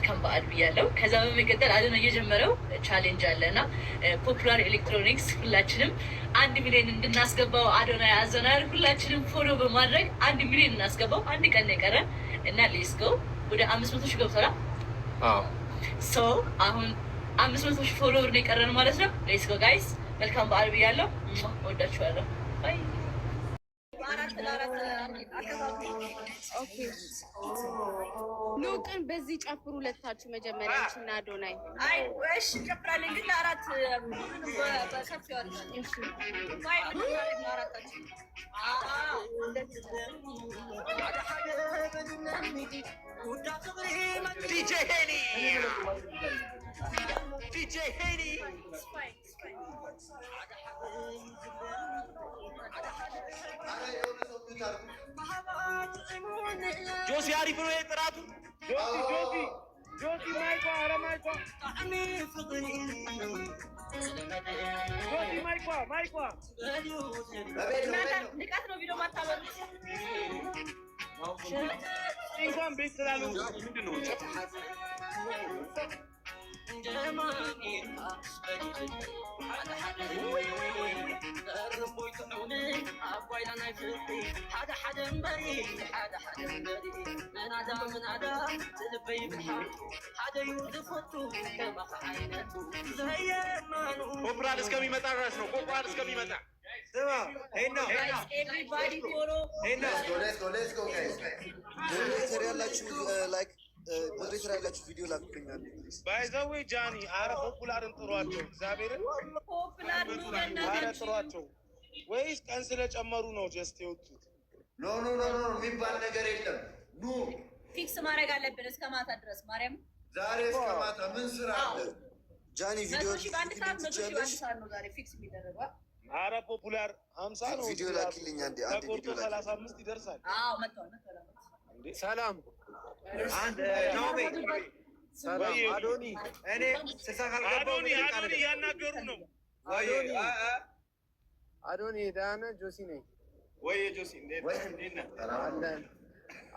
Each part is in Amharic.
መልካም በዓል ብያለሁ። ከዛ በመቀጠል አዶናይ እየጀመረው ቻሌንጅ አለና ፖፑላር ኤሌክትሮኒክስ ሁላችንም 1 ሚሊዮን እንድናስገባው አዶናይ አዘናል። ሁላችንም ፎሎ በማድረግ 1 ሚሊዮን እናስገባው። አንድ ቀን የቀረ እና ሌትስ ጎ ወደ 500 ሺህ ገብቷል። ሶ አሁን 500 ሺህ ፎሎወር ነው የቀረን ማለት ነው። ሌትስ ጎ ጋይስ፣ መልካም በዓል ብያለሁ። ወዳችኋለሁ። ባይ ኑ ቅን በዚህ ጨፍሩ ሁለታችሁ መጀመሪያ እና አዶናይ። አይ እሺ ጨፍራለን፣ ግን ለአራት በሰፊ ያወጣል። እሺ ባይ ነው አራታችን። ዲጄ ሄኒ ዲጄ ሄኒ ጆሲ አሪፍ ነው የጥራቱ። ጆሲ ማይኳ ኧረ ማይኳ ጆሲ ማይኳ ንቀት ነው ቪዲዮ ማታበሉት እንኳን ቤት ስላሉ ምንድን ነው ፖፕራል እስከሚመጣ ድረስ ነው። ፖፕራል እስከሚመጣ ያላችሁ ቪዲዮ ላኩልኛል። ባይዘዌ ጃኒ አረ ፖፑላርን ጥሯቸው፣ እግዚአብሔርን አረ ጥሯቸው። ወይስ ቀን ስለጨመሩ ነው ጀስት የወጡት? ኖ የሚባል ነገር የለም። ኑ ፊክስ ማድረግ አለብን እስከ ማታ ድረስ። ማርያም ዛሬ እስከ ማታ ምን ስራ አለ? ጃኒ ቪዲዮ በአንድ ሰዓት ነው ዛሬ ፊክስ የሚደረገው። አረ ፖፑላር 50 ነው። ቪዲዮ ላኪልኝ አንዴ ቪዲዮ 35 ይደርሳል። አዎ መጣው። ሰላም ሰላም አዶኒ፣ እኔ አዶኒ እያናገሩ ነው። አዶኒ ዳነ ጆሲ ነኝ። ወይ ጆሲ እንዴት ነህ?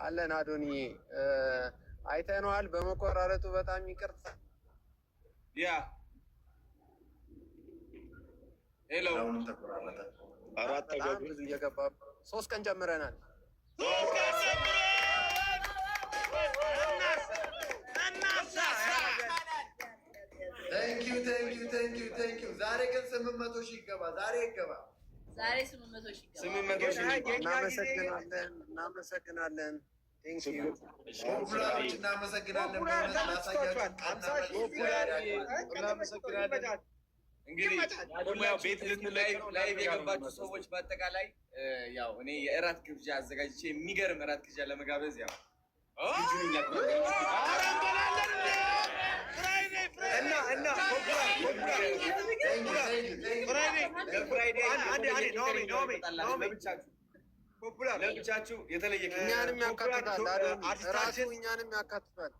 አለን አዶኒ፣ አይተነዋል። በመቆራረጡ በጣም ይቅርታ። ያ ሄሎ፣ አራት ተገቡ እየገባ 3 ቀን ጨምረናል። ቴንኪው። ዛሬ ግን 800 ሺህ ይገባ። ዛሬ ይገባ። ዛሬ 800 ሺህ እናመሰግናለን። ቴንኪው ፖፑላሮች፣ እናመሰግናለን። እንግዲህ ያው ቤት ላይቭ የገባችሁ ሰዎች በአጠቃላይ ያው እኔ የእራት ግብዣ አዘጋጅቼ የሚገርም እራት ግብዣ ለመጋበዝ ያው ለብቻችሁ የተለየ እኛንም ያካትታል። ራሱ እኛንም ያካትታል።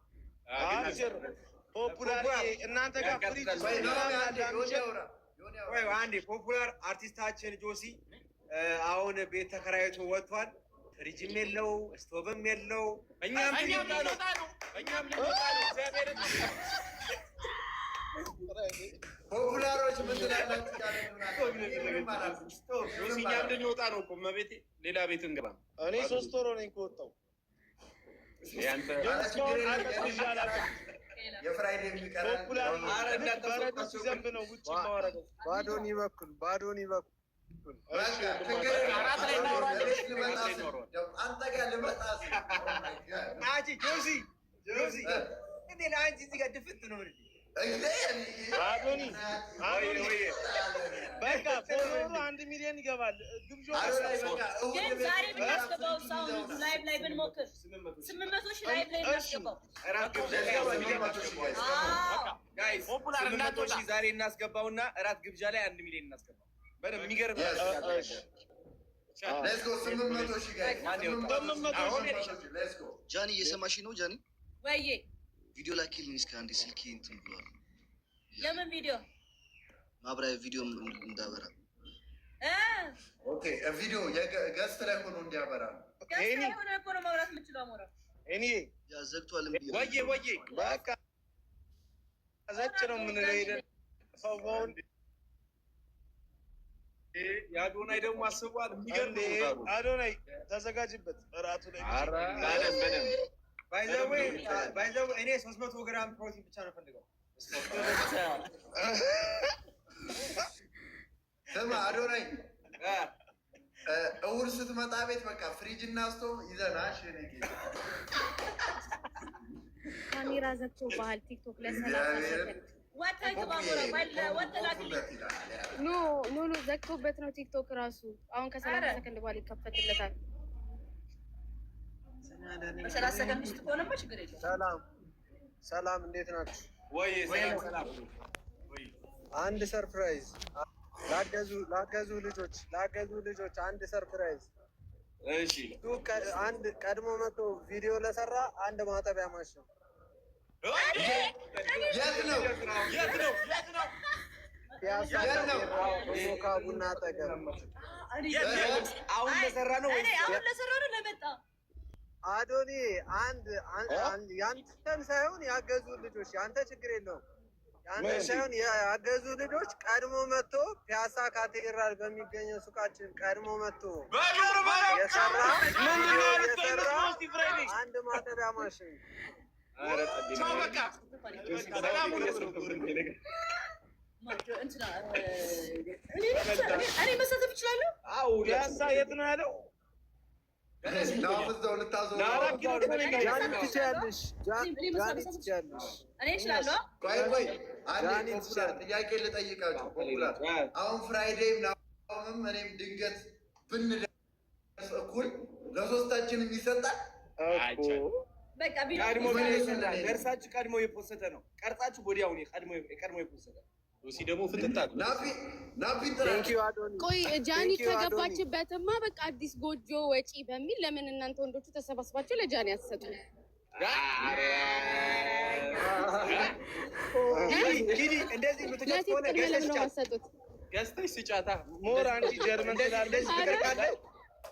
ፖፑላር እናንተ ጋር ፍሪጅ አንዴ ፖፑላር አርቲስታችን ጆሲ አሁን ቤት ተከራይቶ ወጥቷል። ፍሪጅም የለው ስቶቭም የለው። እኛም ልንወጣ ነው። እግዚአብሔር ፖፑላሮች ምን ትላላችሁ? እኛም ልንወጣ ነው እኮ መቤቴ፣ ሌላ ቤት እንገባ። እኔ 3 ወር ነኝ ከወጣሁ። የፍራይዴ የሚቀረን ዘንብ ነው ውጭ ማወረደው ባዶኒ በኩል አንተ ጋር ልመጣ ጆሲ እንዴ ለአንቺ እዚህ ጋር ድፍት ነው አዶኒ በቃ ፎሎወሩ 1 ሚሊዮን ይገባል። ግብዣው ግን ዛሬ ብናስገባው ሳውንድ ላይቭ ላይ ብንሞክር 800 ሺህ ላይቭ ላይ እናስገባው። ጋይስ ፖፑላር እንዳትወጣ ዛሬ እናስገባውና እራት ግብዣ ላይ 1 ሚሊዮን እናስገባው። በደምብ የሚገርም ሌትስ ጎ 800 ሺህ ጋይስ። ጃኒ እየሰማሽ ነው? ጃኒ ወይዬ ቪዲዮ ላኪልኝ እስከ አንዴ ስልኬ እንትን ብሏል። የምን ቪዲዮ? ማብራሪያ ቪዲዮ እንዳበራ። ኦኬ ቪዲዮ ገስት ላይ ሆኖ እንዲያበራ ነው። ገስት ላይ ሆኖ እኮ ነው ማብራት የምችለው። አሞራ እኔ ያዘግቷል። ወዬ በቃ ዘጭ ነው የምንለው ሄደን ፈዋውን የአዶናይ ደግሞ አስቧል። የሚገርም አዶናይ ተዘጋጅበት እራቱ ላይ ባይዘው እኔ 300 ግራም ፕሮቲን ብቻ ነው ፈልገው። ስማ አዶናይ እሑድ ስትመጣ ቤት በቃ ፍሪጅ እና ስቶቭ ይዘና ካሜራ ዘግቶ ባህል ቲክቶክ ለ30 ሰከንድ ኖ ዘግቶበት ነው ቲክቶክ ራሱ። አሁን ከ30 ሰከንድ በኋላ ይከፈትለታል። በ30 ሰከንድ ውስጥ ከሆነማ ችግር የለም። ሰላም እንዴት ናችሁ? ወይ ሰላም አንድ ሰርፕራይዝ ላገዙ ልጆች አንድ ሰርፕራይዝ። እሺ አንድ ቀድሞ መቶ ቪዲዮ ለሰራ አንድ ማጠቢያ ማሽን። የት ነው? ሞካ ቡና አጠገብ አሁን ለሰራ ነው ለመጣ አዶኒ ያንተን ሳይሆን ያገዙ ልጆች፣ ያንተ ችግር የለውም። ያንተ ሳይሆን ያገዙ ልጆች ቀድሞ መጥቶ ፒያሳ ካቴድራል በሚገኘው ሱቃችን ቀድሞ መጥቶ የሰራ አንድ ማጠቢያ ማሽን። እኔ መሳተፍ እችላለሁ። ፒያሳ የት ነው ያለው? ጥያቄ ልጠይቃችሁ። አሁን ፍራይዴይ ምናምን እኔም ድንገት ብንደርስ እኩል ለሶስታችንም ይሰጣል? ደርሳችሁ ቀድሞ የፖሰተ ነው። ቀርጻችሁ ወዲያውኑ ቀድሞ የፖሰተ ሉሲ ደግሞ ፍጥጣ ቆይ ጃኒ ከገባችበትማ በቃ አዲስ ጎጆ ወጪ በሚል ለምን እናንተ ወንዶቹ ተሰባስባችሁ ለጃኒ አትሰጡ? እንደዚህ ምትገዝ ከሆነ ገዝተሽ ስጫታ ሞር አንቺ ጀርመን ስላለሽ ፍቅር ካለሽ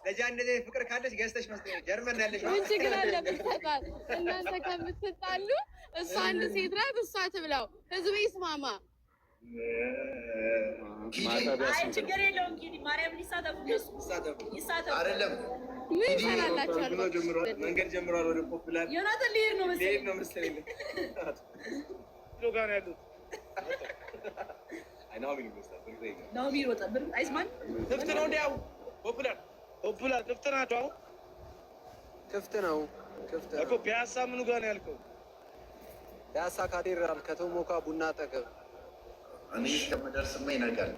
ለጃኒ እንደዚህ ፍቅር ካለሽ ገዝተሽ መስጠት ጀርመን ያለሽ ምን ችግር አለበት? ተጣል እናንተ ከምትጣሉ እሷ አንድ ሴት ናት፣ እሷ ትብላው፣ ህዝቡ ይስማማ። ችግር የለውም። እንግዲህ ማርያም ሊሳተፉ አይደለም ምን ይሰራላችኋል? መንገድ ጀምሯል። ወደ ፖፑላር ዮናታን ሊሄድ ነው መሰለኝ ጋር ያሉት ናኦሚ ይወጣል። አይስማን ክፍት ነው እንዲያው ፖፑላር ክፍት ናቸው። አሁን ክፍት ነው እኮ ፒያሳ ምኑ ጋር ነው ያልከው? ፒያሳ ካቴድራል ከቶሞካ ቡና አጠገብ። እኔ እስከምደርስማ ይነጋል።